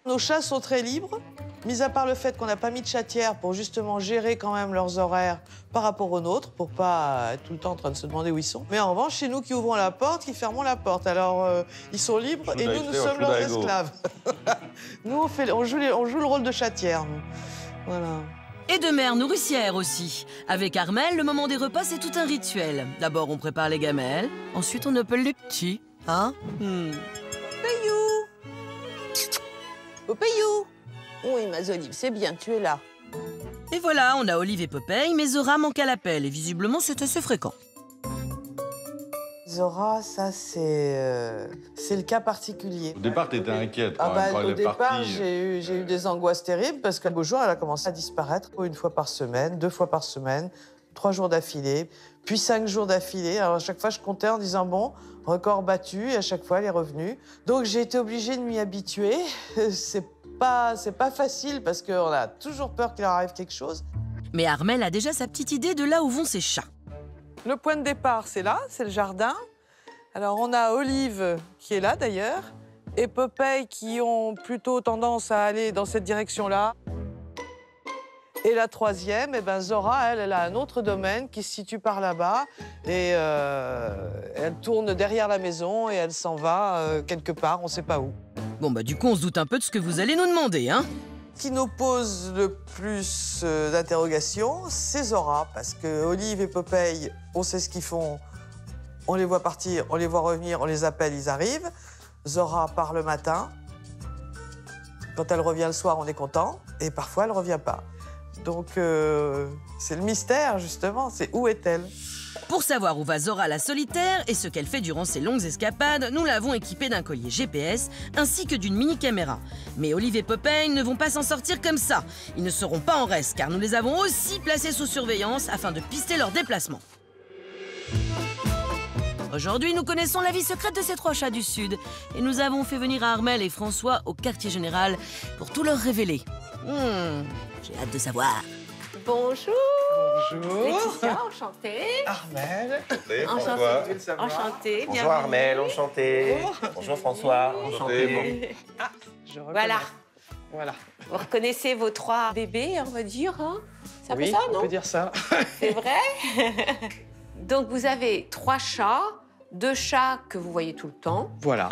Nos chats sont très libres, mis à part le fait qu'on n'a pas mis de chatière pour justement gérer quand même leurs horaires par rapport aux nôtres, pour pas être tout le temps en train de se demander où ils sont. Mais en revanche, c'est nous qui ouvrons la porte, qui fermons la porte. Alors, ils sont libres et nous sommes leurs esclaves. Nous, on joue le rôle de chatière, nous. Voilà. Et de mère nourricière aussi. Avec Armelle, le moment des repas, c'est tout un rituel. D'abord, on prépare les gamelles, ensuite on appelle les petits. Hein? Payou! Oh, Payou! Oui, ma Olive, c'est bien, tu es là. Et voilà, on a Olive et Popeye, mais Zora manque à l'appel, et visiblement, c'est assez fréquent. Zora, ça, c'est le cas particulier. Au départ, tu étais inquiète quand même, quand au elle est départ, partie. j'ai eu des angoisses terribles parce qu'un beau jour, elle a commencé à disparaître 1 fois par semaine, 2 fois par semaine, 3 jours d'affilée, puis 5 jours d'affilée. Alors à chaque fois, je comptais en disant bon, record battu, et à chaque fois, elle est revenue. Donc j'ai été obligée de m'y habituer. C'est pas facile parce qu'on a toujours peur qu'il leur arrive quelque chose. Mais Armelle a déjà sa petite idée de là où vont ses chats. Le point de départ, c'est là, c'est le jardin. Alors, on a Olive, qui est là d'ailleurs, et Popeye, qui ont plutôt tendance à aller dans cette direction-là. Et la troisième, eh ben Zora, elle a un autre domaine qui se situe par là-bas. Et elle tourne derrière la maison et elle s'en va quelque part, on ne sait pas où. Bon, bah du coup, on se doute un peu de ce que vous allez nous demander, hein? Ce qui nous pose le plus d'interrogations, c'est Zora, parce que Olive et Popeye, on sait ce qu'ils font, on les voit partir, on les voit revenir, on les appelle, ils arrivent. Zora part le matin. Quand elle revient le soir, on est content, et parfois elle ne revient pas. Donc c'est le mystère, justement, c'est où est-elle? Pour savoir où va Zora la solitaire et ce qu'elle fait durant ses longues escapades, nous l'avons équipée d'un collier GPS ainsi que d'une mini-caméra. Mais Olive et Popeye ne vont pas s'en sortir comme ça. Ils ne seront pas en reste car nous les avons aussi placés sous surveillance afin de pister leurs déplacements. Aujourd'hui, nous connaissons la vie secrète de ces 3 chats du Sud et nous avons fait venir Armelle et François au quartier général pour tout leur révéler. J'ai hâte de savoir. Bonjour. Bonjour. Laetitia, enchantée. Armelle. Enchantée. Enchantée. Bonjour Armelle, enchanté. Bonjour François, enchanté. Je reconnais. Voilà. Voilà. Vous reconnaissez vos 3 bébés, on va dire, hein? C'est un peu Oui, ça, on non? peut dire ça. C'est vrai? Donc, vous avez 3 chats, 2 chats que vous voyez tout le temps. Voilà.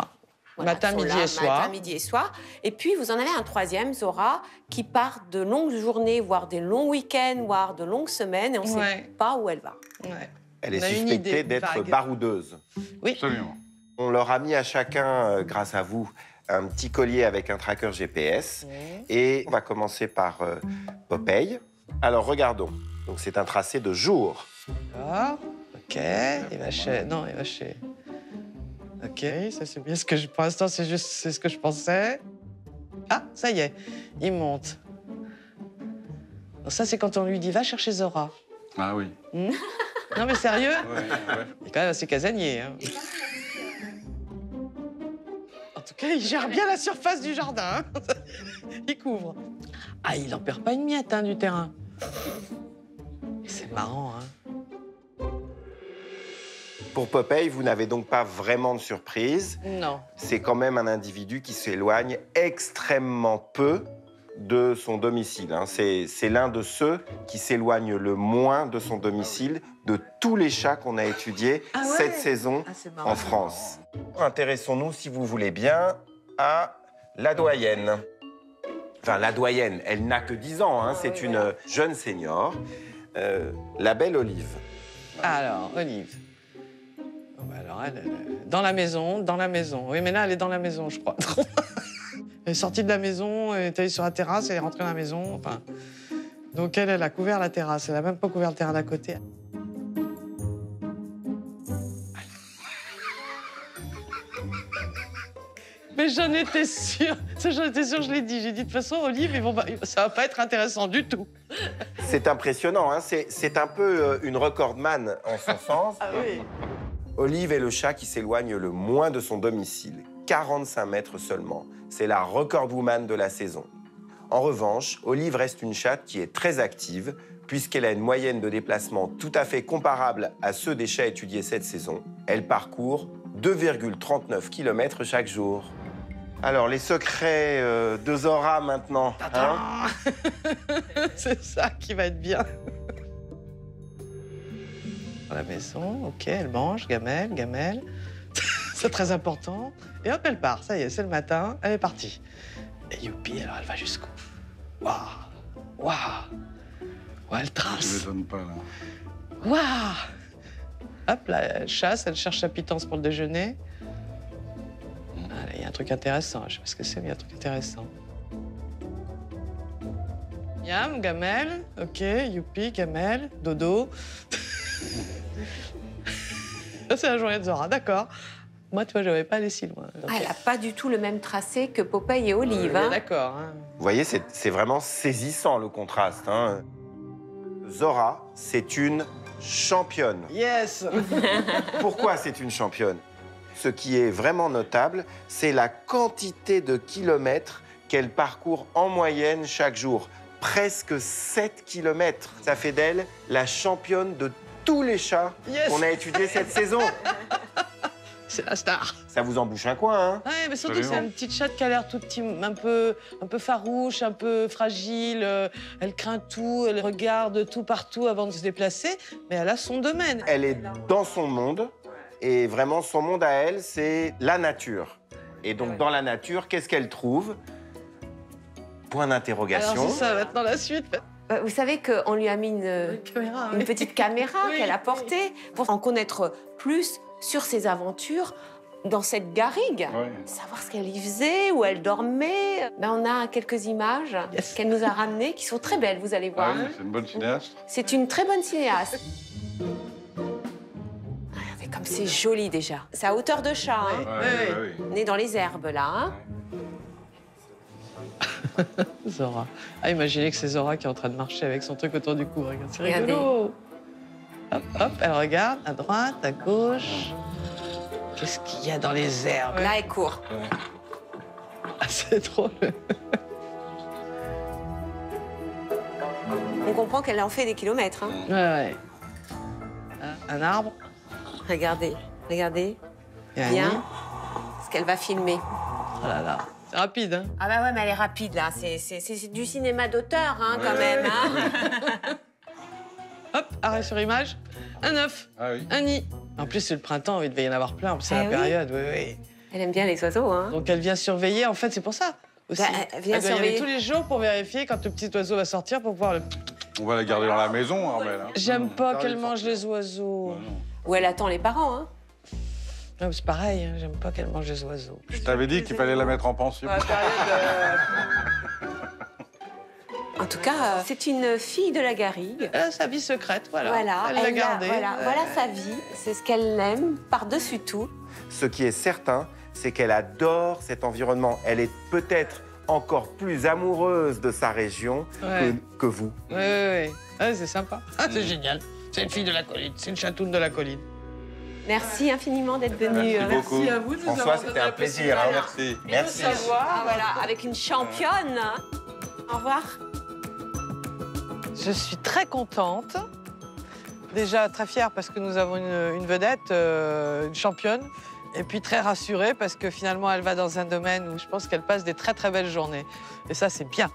Voilà, Matin, qui sont midi là, et soir. Matin, midi et soir. Et puis, vous en avez un 3e, Zora, qui part de longues journées, voire des longs week-ends, voire de longues semaines, et on ne sait pas où elle va. Ouais. Elle On a est une suspectée idée d'être vague. baroudeuse. Oui. Absolument. On leur a mis à chacun, grâce à vous, un petit collier avec un tracker GPS. Et on va commencer par Popeye. Alors regardons. Donc c'est un tracé de jour. Ah, ok. Il va chez... Non, il va chez... Ok, ça c'est bien ce que je... Pour l'instant, c'est ce que je pensais. Ah, ça y est, il monte. Donc ça, c'est quand on lui dit « Va chercher Zora Ah oui. ». Non, mais sérieux? Ouais. Il est quand même assez casanier. Hein. En tout cas, il gère bien la surface du jardin. Hein. Il couvre. Ah, il n'en perd pas une miette hein, du terrain. Et c'est marrant, hein. Pour Popeye, vous n'avez donc pas vraiment de surprise. Non. C'est quand même un individu qui s'éloigne extrêmement peu de son domicile. Hein. C'est l'un de ceux qui s'éloigne le moins de son domicile de tous les chats qu'on a étudiés cette saison en France. Intéressons-nous, si vous voulez bien, à la doyenne. Enfin, la doyenne, elle n'a que 10 ans, hein. C'est une jeune senior, la belle Olive. Alors, Olive. Oh, bah alors, elle, dans la maison. Oui, mais là, elle est dans la maison, je crois. Elle est sortie de la maison, elle est allée sur la terrasse, elle est rentrée dans la maison. Enfin, donc, elle a couvert la terrasse. Elle n'a même pas couvert le terrain d'à côté. Mais j'en étais sûre. Ça, j'en étais sûre, je l'ai dit. J'ai dit, de toute façon, Olive, ça va pas être intéressant du tout. C'est impressionnant, hein. C'est un peu une recordman en son sens. Ah oui. Olive est le chat qui s'éloigne le moins de son domicile, 45 mètres seulement. C'est la recordwoman de la saison. En revanche, Olive reste une chatte qui est très active, puisqu'elle a une moyenne de déplacement tout à fait comparable à ceux des chats étudiés cette saison. Elle parcourt 2,39 km chaque jour. Alors, les secrets de Zora maintenant. Hein? C'est ça qui va être bien. À la maison, ok, elle mange, gamelle, gamelle. C'est très important. Et hop, elle part. Ça y est, c'est le matin, elle est partie. Et youpi, alors elle va jusqu'où? Waouh! Waouh! Ouais, elle trace. Je ne m'étonne pas, là. Waouh! Hop, là, elle chasse, elle cherche sa pitance pour le déjeuner. Il y a un truc intéressant. Je sais pas ce que c'est, mais il y a un truc intéressant. Miam, gamelle. Ok, youpi, gamelle, dodo. Ça, c'est la journée de Zora, d'accord. Moi, tu vois, je n'avais pas allé si loin. Donc... Ah, elle n'a pas du tout le même tracé que Popeye et Olive. Hein. D'accord. Hein. Vous voyez, c'est vraiment saisissant, le contraste. Hein. Zora, c'est une championne. Yes. Pourquoi c'est une championne? Ce qui est vraiment notable, c'est la quantité de kilomètres qu'elle parcourt en moyenne chaque jour. Presque 7 kilomètres. Ça fait d'elle la championne de tous les chats qu'on a étudiés cette saison. C'est la star. Ça vous embouche un coin, hein? Ouais, mais surtout, c'est une petite chatte qui a l'air tout petit, un peu farouche, un peu fragile. Elle craint tout, elle regarde tout partout avant de se déplacer, mais elle a son domaine. Elle est dans son monde, et vraiment, son monde à elle, c'est la nature. Et donc, dans la nature, qu'est-ce qu'elle trouve? Point d'interrogation. Alors, c'est ça, maintenant, la suite. Vous savez qu'on lui a mis une petite caméra qu'elle a portée pour en connaître plus sur ses aventures dans cette garrigue. Ouais. Savoir ce qu'elle y faisait, où elle dormait. Ben, on a quelques images qu'elle nous a ramenées qui sont très belles, vous allez voir. Ah oui, c'est une bonne cinéaste. C'est une très bonne cinéaste. Comme c'est joli déjà. C'est à hauteur de chat. Hein. Ouais. On est dans les herbes là. Hein. Zora. Ah, imaginez que c'est Zora qui est en train de marcher avec son truc autour du cou. Regarde, c'est rigolo. Hop, hop, elle regarde à droite, à gauche. Qu'est-ce qu'il y a dans les herbes? Là, elle court. Ah, c'est drôle. On comprend qu'elle en fait des kilomètres. Hein. Ouais. Un arbre. Regardez, regardez. Et bien ce qu'elle va filmer. Oh là là. C'est rapide, hein? Ah bah ouais, mais elle est rapide, là. C'est du cinéma d'auteur, hein, quand même. Hein. Hop, arrêt sur image. Un œuf. Ah oui. Un nid. En plus, c'est le printemps, il devait y en avoir plein. C'est la période, oui. Elle aime bien les oiseaux, hein. Donc, elle vient surveiller. En fait, c'est pour ça aussi. Bah, elle vient doit y aller surveiller tous les jours pour vérifier quand le petit oiseau va sortir pour pouvoir le... On va la garder dans la maison, Armelle. Hein. J'aime pas qu'elle mange les oiseaux. Ou elle attend les parents, hein. Non, c'est pareil, hein, j'aime pas qu'elle mange les oiseaux. Je t'avais dit qu'il fallait la mettre en pension. En tout cas, c'est une fille de la garrigue. Elle a sa vie secrète, voilà. Elle l'a gardée. Voilà sa vie. C'est ce qu'elle aime par-dessus tout. Ce qui est certain, c'est qu'elle adore cet environnement. Elle est peut-être encore plus amoureuse de sa région que vous. Oui. C'est sympa. Ah, c'est génial. C'est une fille de la colline, c'est une chatoune de la colline. Merci infiniment d'être venu. Merci beaucoup. Merci à vous de nous François, avoir c'était donné un la plaisir. Hein. Merci. Merci. Ah, voilà, avec une championne. Au revoir. Je suis très contente. Déjà très fière parce que nous avons une vedette, une championne. Et puis très rassurée parce que finalement, elle va dans un domaine où je pense qu'elle passe des très très belles journées. Et ça, c'est bien.